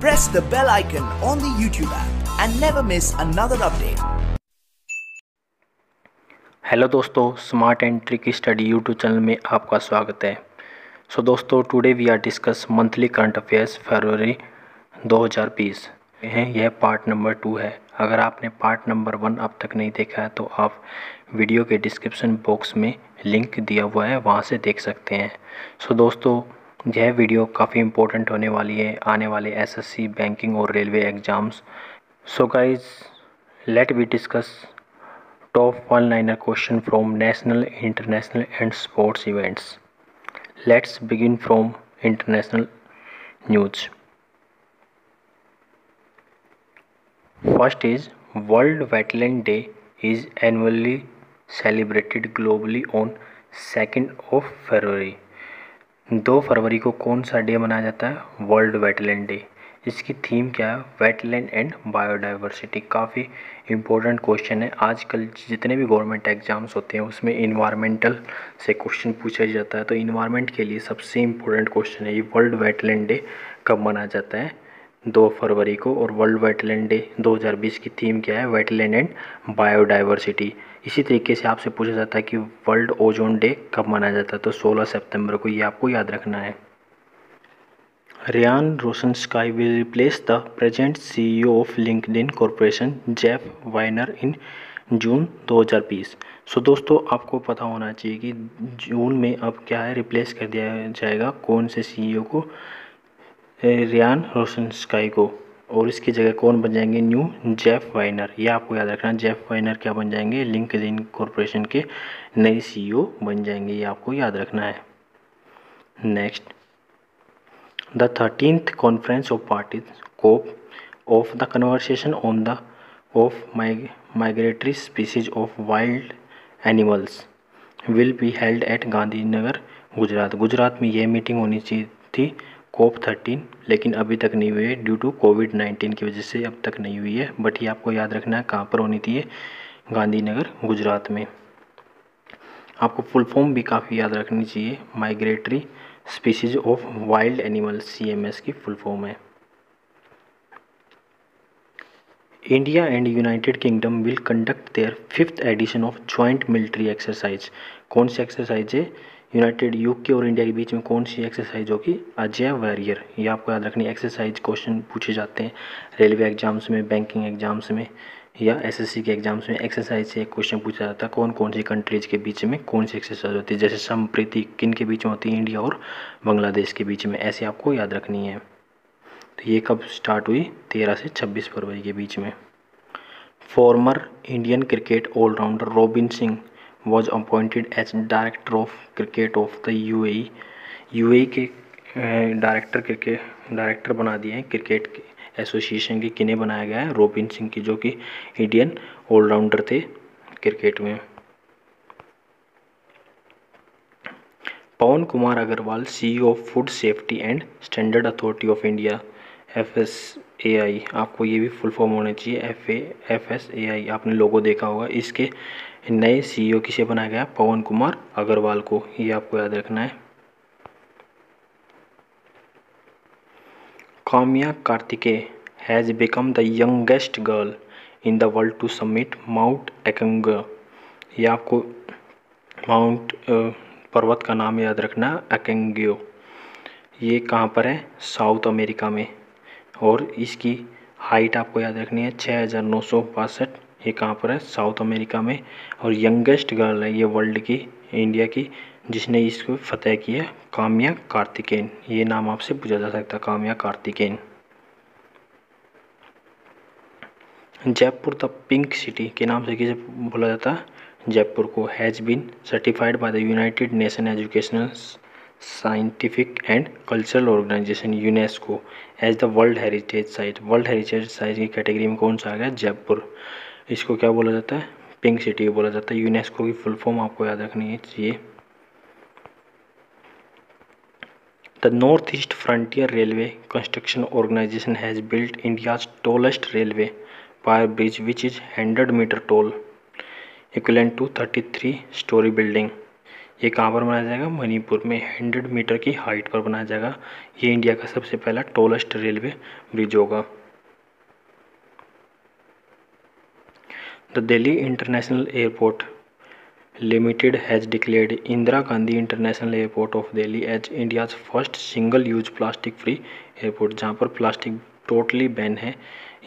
press the bell icon on the YouTube app and never miss another update. Hello दोस्तों, smart and tricky study YouTube channel में आपका स्वागत है। So दोस्तों, today we are discuss monthly current affairs February 2020 हैं। यह part number 2 है। अगर आपने पार्ट नंबर 1 अब तक नहीं देखा है तो आप वीडियो के डिस्क्रिप्शन बॉक्स में लिंक दिया हुआ है, वहाँ से देख सकते हैं। सो दोस्तों, यह वीडियो काफ़ी इंपॉर्टेंट होने वाली है आने वाले एसएससी, बैंकिंग और railway exams. So guys, let we discuss top one-liner question from national, international and sports events. Let's begin from international news. First is World Wetland Day is annually celebrated globally on 2nd of February. 2 फरवरी को कौन सा day मनाया जाता है? World wetland day. इसकी theme क्या है? Wetland and biodiversity. काफ़ी इम्पोर्टेंट क्वेश्चन है। आजकल जितने भी गवर्नमेंट एग्जाम्स होते हैं उसमें इन्वायरमेंटल से क्वेश्चन पूछा जाता है, तो इन्वायरमेंट के लिए सबसे इम्पोर्टेंट क्वेश्चन है ये वर्ल्ड वेटलैंड डे कब मनाया जाता है? 2 फरवरी को। और वर्ल्ड वेटलैंड डे 2020 की थीम क्या है? Wetland and biodiversity. इसी तरीके से आपसे पूछा जाता है कि वर्ल्ड ओजोन डे कब मनाया जाता है? तो 16 सितंबर को। ये आपको याद रखना है। Ryan Rosenskij will replace the present CEO of LinkedIn Corporation, Jeff Weiner, in जून 2020। सो दोस्तों, आपको पता होना चाहिए कि जून में अब क्या है, रिप्लेस कर दिया जाएगा कौन से CEO को? रियान रोशनस्काई को। और इसकी जगह कौन बन जाएंगे? New Jeff Weiner. ये आपको याद रखना। जेफ वाइनर क्या बन जाएंगे? लिंक्डइन कॉरपोरेशन के नए CEO बन जाएंगे। ये आपको याद रखना है। Next, the 13th Conference of Parties COP of the Convention on the Migratory Species of Wild Animals will be held at Gandhinagar, Gujarat. Gujarat में ये मीटिंग होनी चाहिए थी COP 13, लेकिन अभी तक नहीं हुई है ड्यू टू कोविड-19 की वजह से अब तक नहीं हुई है। बट ये आपको याद रखना है कहाँ पर होनी थी ये? गांधीनगर, गुजरात में। आपको फुल फॉर्म भी काफ़ी याद रखनी चाहिए। Migratory species of wild animals, CMS की फुल फॉर्म है। India and United Kingdom will conduct their 5th edition of joint military exercise. कौन सी एक्सरसाइज है? यूनाइटेड UK और इंडिया के बीच में कौन सी एक्सरसाइज होगी? अजय वॉरियर। ये आपको याद रखनी है। एक्सरसाइज क्वेश्चन पूछे जाते हैं रेलवे एग्जाम्स में, बैंकिंग एग्जाम्स में या SSC के एग्जाम्स में। एक्सरसाइज से एक क्वेश्चन पूछा जाता है कौन कौन सी कंट्रीज के बीच में कौन सी एक्सरसाइज होती है। जैसे संप्रीति किन के बीच में होती है? इंडिया और बांग्लादेश के बीच में। ऐसे आपको याद रखनी है। तो ये कब स्टार्ट हुई? 13 से 26 फरवरी के बीच में। Former Indian cricket allrounder Robin Singh was appointed as director of cricket of the UAE के डायरेक्टर बना दिए हैं क्रिकेट के एसोसिएशन के। किन्हें बनाया गया है? रॉबिन सिंह की, जो कि इंडियन ऑलराउंडर थे क्रिकेट में। Pawan Kumar Agarwal, CEO of food safety and standard authority of India, FSAI। आपको ये भी फुल फॉर्म होना चाहिए, FSAI। आपने लोगो देखा होगा। इसके नए CEO किसे बनाया गया? पवन कुमार अग्रवाल को। ये आपको याद रखना है। Kamya Karthikeya has become the youngest girl in the world to submit Mount Aconcagua. ये आपको माउंट पर्वत का नाम याद रखना, अकेंगियो। ये कहाँ पर है? साउथ अमेरिका में। और इसकी हाइट आपको याद रखनी है 6962। ये कहाँ पर है? साउथ अमेरिका में। और यंगेस्ट गर्ल है ये वर्ल्ड की, इंडिया की, जिसने इसको फतेह किया, काम्या कार्तिकेयन। ये नाम आपसे पूछा जा सकता है, Kamya Karthikeyan. Jaipur the pink city के नाम से किसे बोला जाता है? जयपुर को। Has been certified by the United Nation Educational, Scientific and Cultural Organisation, UNESCO, as the world heritage site. World heritage site की कैटेगरी में कौन सा आ गया? जयपुर। इसको क्या बोला जाता है? पिंक सिटी बोला जाता है। UNESCO की फुल फॉर्म आपको याद रखनी चाहिए। The north east frontier railway construction organisation has built India's tallest railway pier bridge which is 100 metre tall, equivalent to 33 storey building. ये कहाँ पर बनाया जाएगा? मणिपुर में 100 मीटर की हाइट पर बनाया जाएगा। ये इंडिया का सबसे पहला टॉलेस्ट रेलवे ब्रिज होगा। The Delhi international airport limited has declared Indira Gandhi international airport of Delhi as India's first single use plastic free airport. जहाँ पर प्लास्टिक टोटली बैन है,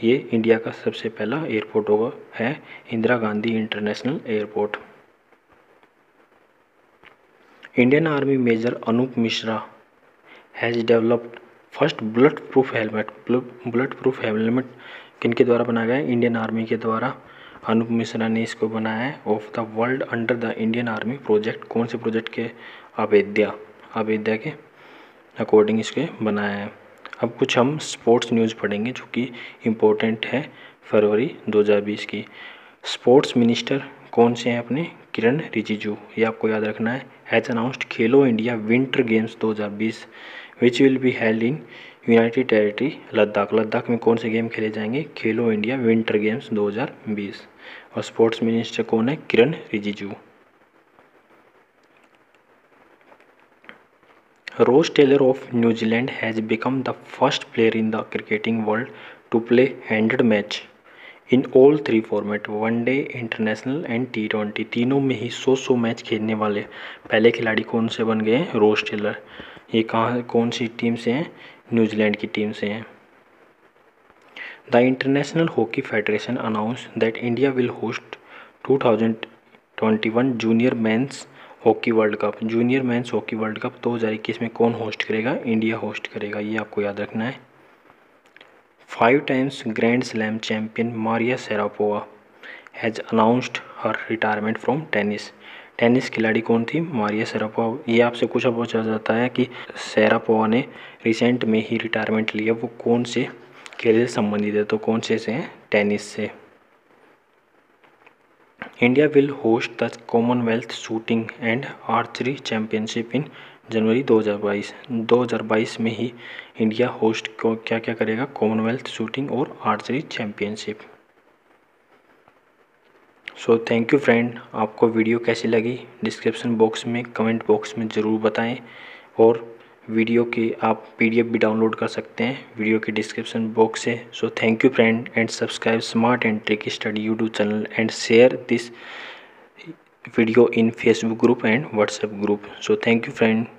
ये इंडिया का सबसे पहला एयरपोर्ट होगा है Indira Gandhi international airport. Indian army major Anoop Mishra has developed first bullet proof helmet. Bullet proof helmet किनके द्वारा बनाया गया है? इंडियन आर्मी के द्वारा अनूप मिश्रा ने इसको बनाया है of the world under the Indian army project. कौन से प्रोजेक्ट के? अवेद्या के अकॉर्डिंग इसके बनाया है। अब कुछ हम स्पोर्ट्स न्यूज़ पढ़ेंगे जो कि इम्पोर्टेंट है फरवरी 2020 की। स्पोर्ट्स मिनिस्टर कौन से हैं अपने? किरण रिजिजू, ये आपको याद रखना है। Has announced Khelo India winter games 2020 which will be held in United territory Ladakh. Ladakh में कौन से गेम खेले जाएंगे? खेलो इंडिया विंटर गेम्स 2020। और स्पोर्ट्स मिनिस्टर कौन है? किरण रिजिजू। रोज Taylor of New Zealand has become the first player in the cricketing world to play 100 match in all 3 format, one day, international and T20। तीनों में ही 100 मैच खेलने वाले पहले खिलाड़ी कौन से बन गए हैं? रोज टेलर। ये कौन सी टीम से हैं? न्यूजीलैंड की टीम से हैं। The international hockey federation announce that India will host 2021 junior men's hockey world cup. Junior men's hockey world cup 2021 में कौन होस्ट करेगा? इंडिया होस्ट करेगा, ये आपको याद रखना है। 5 times grand slam champion Maria Sharapova has announced her retirement from tennis. Tennis खिलाड़ी कौन थी? मारिया शेरापोवा। ये आपसे पूछा जाता है कि शेरापोवा ने रिसेंट में ही रिटायरमेंट लिया, वो कौन से खेल से संबंधित है? तो कौन से हैं? टेनिस से। India will host the Commonwealth shooting and archery championship in January 2022। 2022 में ही इंडिया होस्ट को क्या करेगा? कॉमनवेल्थ शूटिंग और archery championship. So thank you friend. आपको वीडियो कैसी लगी डिस्क्रिप्शन बॉक्स में कमेंट बॉक्स में ज़रूर बताएं। और वीडियो की आप PDF भी डाउनलोड कर सकते हैं वीडियो के डिस्क्रिप्शन बॉक्स से। सो thank you friend and subscribe smart and tricky study YouTube channel and share this video in Facebook group and WhatsApp group. So thank you friend.